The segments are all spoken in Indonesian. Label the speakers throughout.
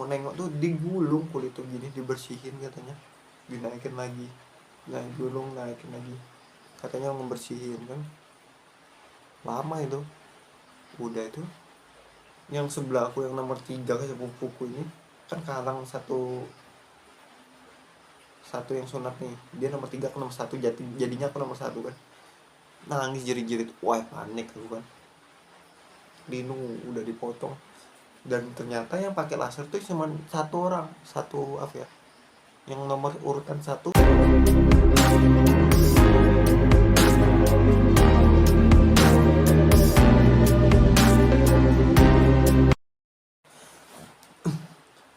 Speaker 1: nengok tuh digulung kulit tuh gini, dibersihin katanya, dinaikin lagi, naik gulung naikin lagi, katanya membersihin kan. Lama itu. Udah itu yang sebelah aku yang nomor 3 ke sepupuku ini kan kalang satu satu yang sunat nih, dia nomor 3 ke nomor 1, jadinya aku nomor 1 kan. Nangis jerit-jerit, wah panik aku kan. Linu udah dipotong, dan ternyata yang pakai laser tuh cuma satu orang, satu apa ya, yang nomor urutan 1.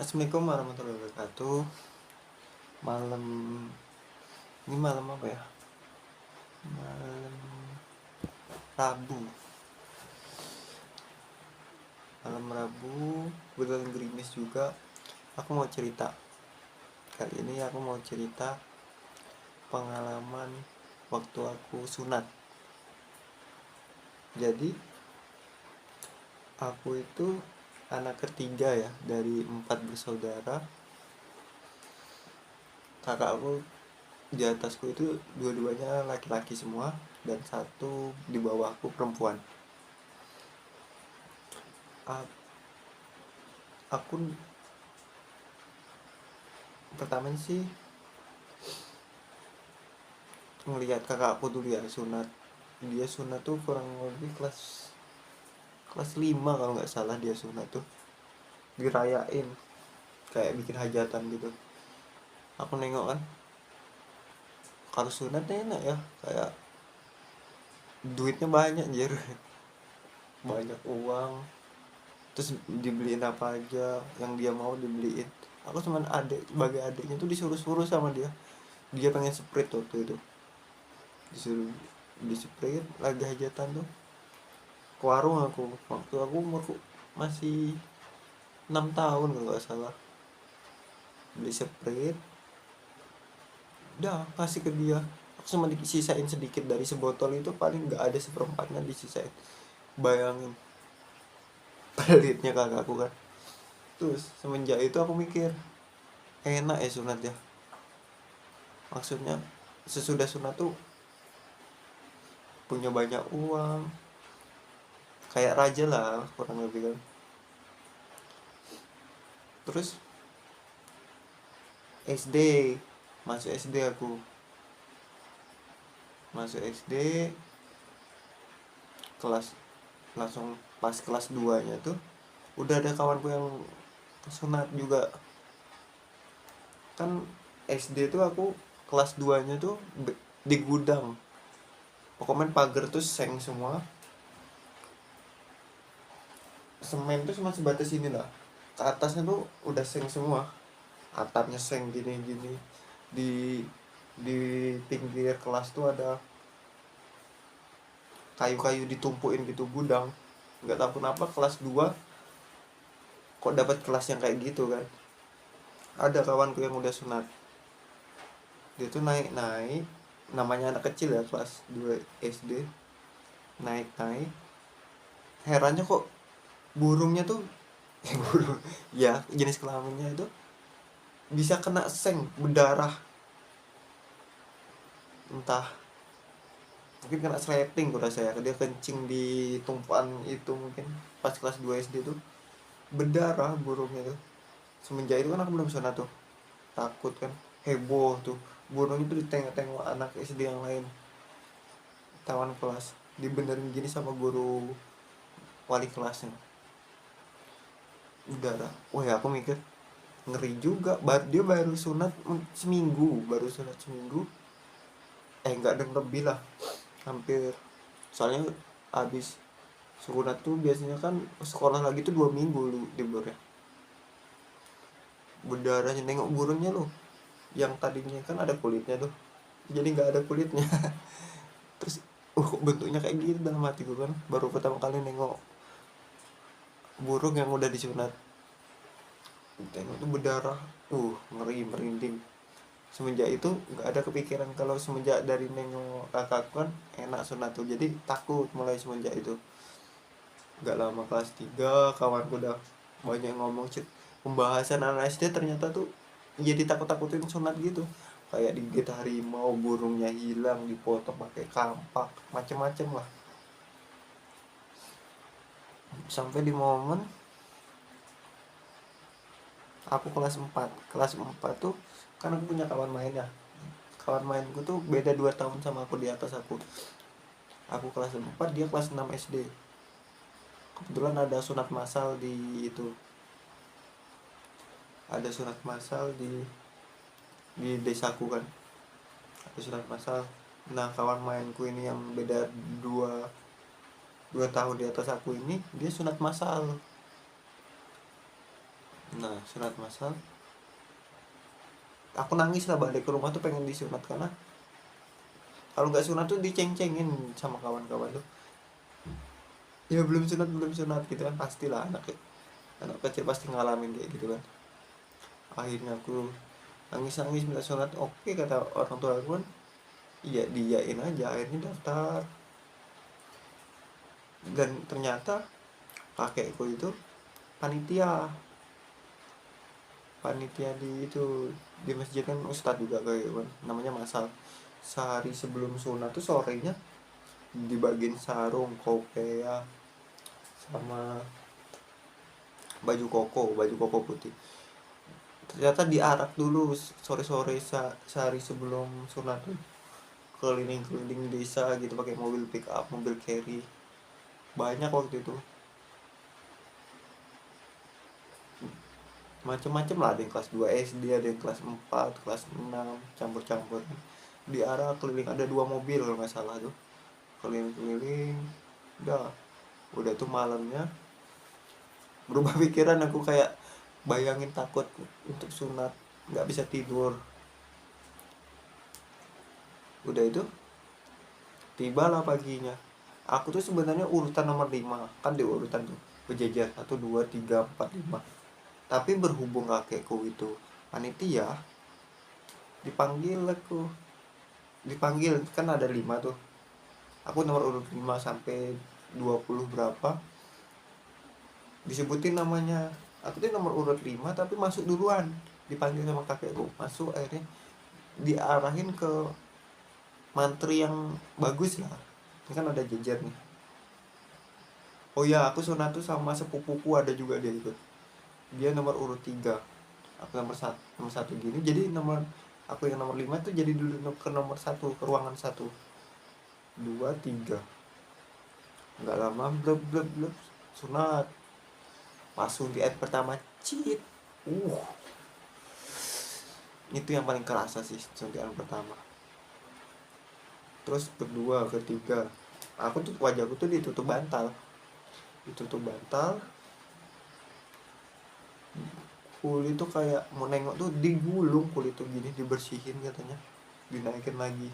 Speaker 1: Assalamualaikum warahmatullahi wabarakatuh. Malam ini malam apa ya, malam Rabu, kebetulan gerimis juga. Aku mau cerita, kali ini aku mau cerita pengalaman waktu aku sunat. Jadi aku itu anak ketiga ya dari 4 bersaudara. Kakakku di atasku itu dua-duanya laki-laki semua, dan satu di bawahku perempuan. Aku pertama sih ngelihat kakakku dulu ya sunat. Dia sunat tuh kurang lebih kelas 5 kalau nggak salah. Dia sunat tuh dirayain kayak bikin hajatan gitu. Aku nengok kan, kalau sunatnya enak ya, kayak duitnya banyak anjir. Banyak uang, terus dibeliin apa aja yang dia mau dibeliin. Aku cuman sebagai adiknya tuh disuruh-suruh sama dia. Dia pengen sprint waktu itu, disuruh di sprint lagi hajatan tuh ke warung. Waktu aku umurku masih 6 tahun kalau nggak salah. Beli sprint, udah kasih ke dia. Aku cuma disisain sedikit dari sebotol itu, paling nggak ada seperempatnya disisain. Bayangin pelitnya kakakku kan. Terus semenjak itu aku mikir, enak ya sunat ya. Maksudnya sesudah sunat tuh punya banyak uang, kayak raja lah kurang lebih kan. Terus SD, masuk SD aku. Masuk SD kelas, langsung pas kelas 2 nya tuh udah ada kawanku yang sunat juga. Kan SD tuh aku kelas 2 nya tuh di gudang. Pokoknya pagar tuh seng semua. Semen tuh cuma sebatas ini lah. Ke atasnya tuh udah seng semua. Atapnya seng gini-gini. Di pinggir kelas tuh ada kayu-kayu ditumpuin gitu, gudang. Nggak tahu kenapa kelas 2 kok dapat kelas yang kayak gitu kan. Ada kawanku yang udah sunat, dia tuh naik-naik, namanya anak kecil ya, kelas 2 SD. Naik-naik, herannya kok burungnya tuh burung ya, jenis kelaminnya itu bisa kena seng, berdarah. Entah, mungkin kena sleting kurasa ya, dia kencing di tumpuan itu mungkin pas kelas 2 SD tuh berdarah burungnya tuh. Semenjak itu kan aku belum sunat tuh, takut kan, heboh tuh. Burung itu ditengok-tengok anak SD yang lain, tawan kelas, dibenerin gini sama guru wali kelasnya. Udah lah, wah ya aku mikir ngeri juga. Dia baru sunat seminggu, nggak ada lebih lah, hampir. Soalnya habis sunat tuh biasanya kan sekolah lagi tuh 2 minggu lu liburnya. Berdarahnya, nengok burungnya loh, yang tadinya kan ada kulitnya tuh jadi nggak ada kulitnya. Terus kok bentuknya kayak gitu, dalam hatiku kan baru pertama kali nengok burung yang udah disunat, tengok tuh berdarah, ngeri, merinding. Semenjak itu nggak ada kepikiran, kalau semenjak dari nengok kakakku kan enak sunat tuh, jadi takut mulai semenjak itu. Nggak lama kelas 3 kawanku udah banyak ngomong, pembahasan anak SD ternyata tuh jadi takut-takutin sunat gitu, kayak digigit harimau, burungnya hilang, dipotong pakai kampak, macem-macem lah. Sampai di momen aku kelas 4 tuh kan aku punya kawan main ya, kawan mainku tuh beda 2 tahun sama aku, di atas aku kelas 4, dia kelas 6 SD. Kebetulan ada sunat massal di itu, ada sunat massal di desaku kan, ada sunat massal. Nah kawan mainku ini yang beda dua 2 tahun di atas aku ini, dia sunat massal. Nah sunat massal, aku nangis lah balik ke rumah tuh pengen disunat, karena kalau nggak sunat tuh diceng-cengin sama kawan-kawan tuh, ya belum sunat gitu kan, pastilah anak kecil pasti ngalamin kayak gitu kan. Akhirnya aku nangis minta sunat. Oke kata orang tua aku kan, iya diyain aja. Akhirnya daftar, dan ternyata kakekku itu panitia panitia di itu, di masjid kan, ustadz juga kayak kan, namanya masal. Sehari sebelum sunat tuh sorenya dibagiin sarung, kopea, sama baju koko putih. Ternyata diarak dulu sore-sore, sehari sebelum sunat tuh keliling-keliling desa gitu pakai mobil pick up, mobil carry, banyak waktu itu, macem-macem lah. Ada yang kelas 2 SD, ada yang kelas 4, kelas 6, campur-campur. Diarak keliling, ada 2 mobil kalau nggak salah tuh, keliling-keliling. Udah tuh malamnya berubah pikiran aku, kayak bayangin takut untuk sunat, nggak bisa tidur. Udah itu tibalah paginya. Aku tuh sebenarnya urutan nomor 5 kan, di urutan tuh berjejer 1 2 3 4 5. Tapi berhubung kakekku itu panitia, dipanggil kan ada 5 tuh, aku nomor urut 5 sampai 20 berapa disebutin namanya. Aku tuh nomor urut 5 tapi masuk duluan, dipanggil sama kakekku masuk. Akhirnya diarahin ke mantri yang bagus lah, ini kan ada jejer nih. Oh ya, aku sunat tuh sama sepupuku, ada juga dia ikut. Dia nomor urut 3, aku nomor satu gini. Jadi aku yang nomor 5 tuh jadi dulu ke nomor 1, ke ruangan 1 2 3. Nggak lama bleb bleb bleb sunat, langsung di ayat pertama, cit. uh itu yang paling kerasa sih, suntikan pertama. Terus kedua ketiga, aku tuh wajahku tuh ditutup bantal. Kulit tuh kayak mau nengok tuh digulung, kulit tuh gini dibersihin katanya, dinaikin lagi,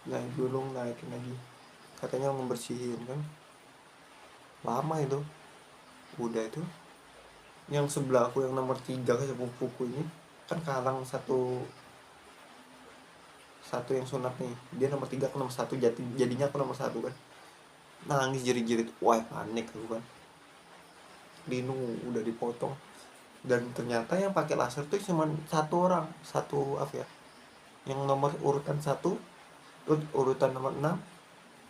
Speaker 1: naik gulung naikin lagi, katanya membersihin kan. Lama itu. Udah itu yang sebelah aku yang nomor 3 ke sepupuku ini kan, kalang satu satu yang sunat nih, dia nomor 3 ke nomor 1, jadinya aku nomor 1 kan. Nangis jerit-jerit, wah panik aku kan. Linu udah dipotong, dan ternyata yang pakai laser tuh cuma satu orang, satu apa ya, yang nomor urutan 1, urutan nomor 6,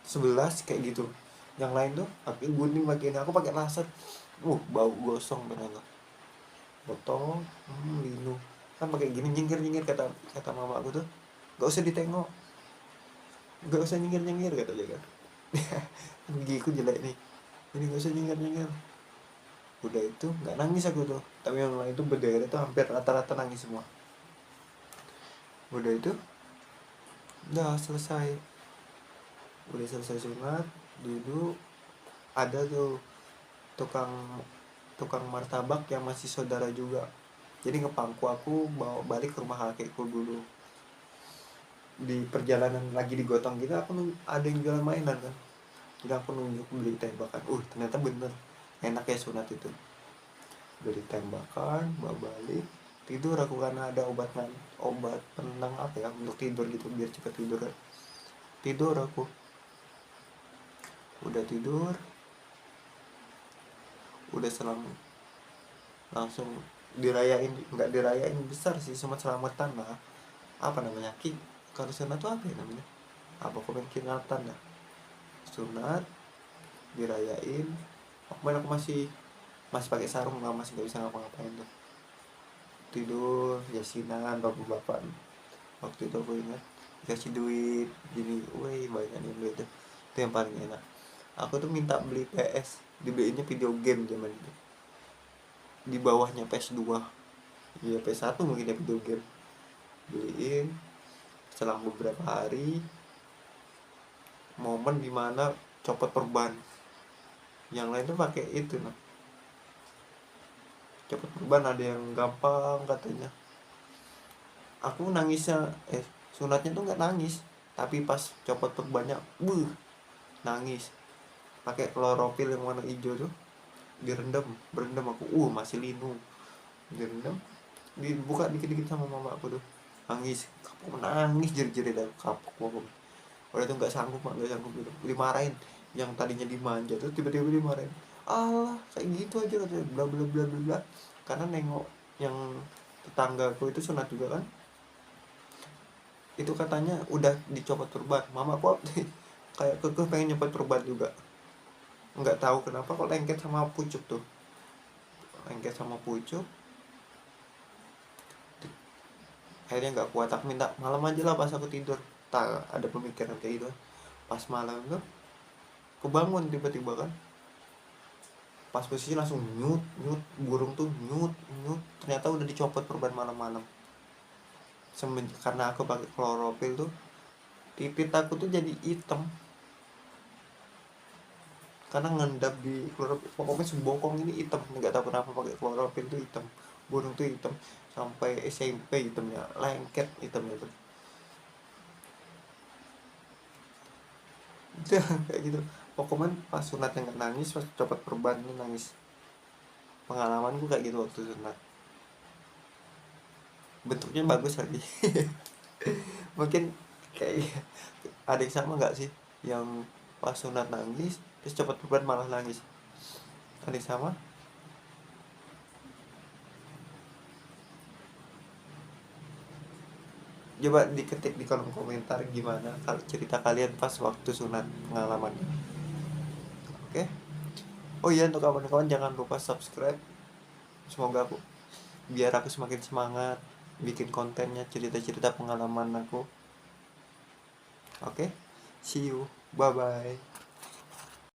Speaker 1: 11 kayak gitu. Yang lain tuh pakai gunting, pakai ini, aku pakai laser. Bau gosong bener. Potong, linu kan pakai gini, nyingkir kata kata mama aku tuh, gak usah ditengok, gak usah nyingkir kata dia kan. Gigiku jelek nih, ini gak usah nyingkir. Udah itu nggak nangis aku tuh, tapi yang lain itu berderet tuh hampir rata-rata nangis semua. Udah itu udah selesai sunat, duduk. Ada tuh tukang tukang martabak yang masih saudara juga, jadi ngepangku aku bawa balik ke rumah kakekku dulu. Di perjalanan lagi digotong gitu, aku ada yang jualan mainan kan, jadi aku nunjuk beli tembakan. Ternyata bener enak ya sunat itu. Beli tembakan, bawa balik, tidur aku karena ada obat penenang apa ya, untuk tidur gitu biar cepet tidur kan. Tidur aku. Udah tidur, udah selang langsung dirayain, nggak dirayain besar sih, cuma selamatan lah. Apa namanya, kalau sunat tuh apa ya namanya, apa pemungkinatan lah, sunat dirayain. Kemarin aku masih masih pakai sarung lah, masih nggak bisa ngapa-ngapain tuh, tidur yasinan bapak-bapak. Waktu itu aku ingat dikasih duit gini, woi banyak nih duit tuh, itu yang paling enak. Aku tuh minta beli PS, dibeliinnya video game zaman itu, di bawahnya PS2, ya PS1 mungkin ya video game, beliin. Selang beberapa hari, momen dimana copot perban, yang lain tuh pakai itu nah, copot perban ada yang gampang katanya. Aku nangisnya, sunatnya tuh nggak nangis, tapi pas copot perbannya nangis. Pakai kloropil yang warna hijau tuh, direndam, berendam aku, masih linu, direndam, dibuka dikit-dikit sama mama aku tuh, nangis, kapok, nangis jerit-jerit aku, kapok aku. Udah tuh nggak sanggup, mak nggak sanggup gitu, dimarahin. Yang tadinya dimanja tuh tiba-tiba dimarahin, Allah kayak gitu aja katanya, bla bla bla bla bla. Karena nengok yang tetanggaku itu sunat juga kan, itu katanya udah dicopot perban, mama aku kayak kekeh pengen nyopot perban juga. Nggak tahu kenapa kok lengket sama pucuk tuh, lengket sama pucuk. Akhirnya nggak kuat, aku minta malam aja lah pas aku tidur, tak ada pemikiran kayak gitu. Pas malam tuh kebangun tiba-tiba kan, pas posisi langsung nyut nyut, burung tuh nyut nyut, ternyata udah dicopot perban malam-malam. Karena aku pakai kloropil tuh, titik aku tuh jadi hitam karena ngendap di kloropil. Pokoknya sebongkong ini hitam, nggak tahu kenapa pakai kloropil tuh hitam, burung tuh hitam, sampai SMP hitamnya, lengket hitamnya tuh. Udah kayak gitu. Pokoknya pas sunatnya nggak nangis, pas copot perban tuh nangis. Pengalamanku kayak gitu waktu sunat. Bentuknya bagus lagi. Mungkin kayak ada yang sama nggak sih, yang pas sunat nangis terus copot perban malah nangis, ada yang sama? Coba diketik di kolom komentar gimana kalau cerita kalian pas waktu sunat, pengalamannya. Oke. Oh iya, untuk kawan-kawan jangan lupa subscribe, semoga aku, biar aku semakin semangat bikin kontennya, cerita-cerita pengalaman aku. Oke, see you, bye bye.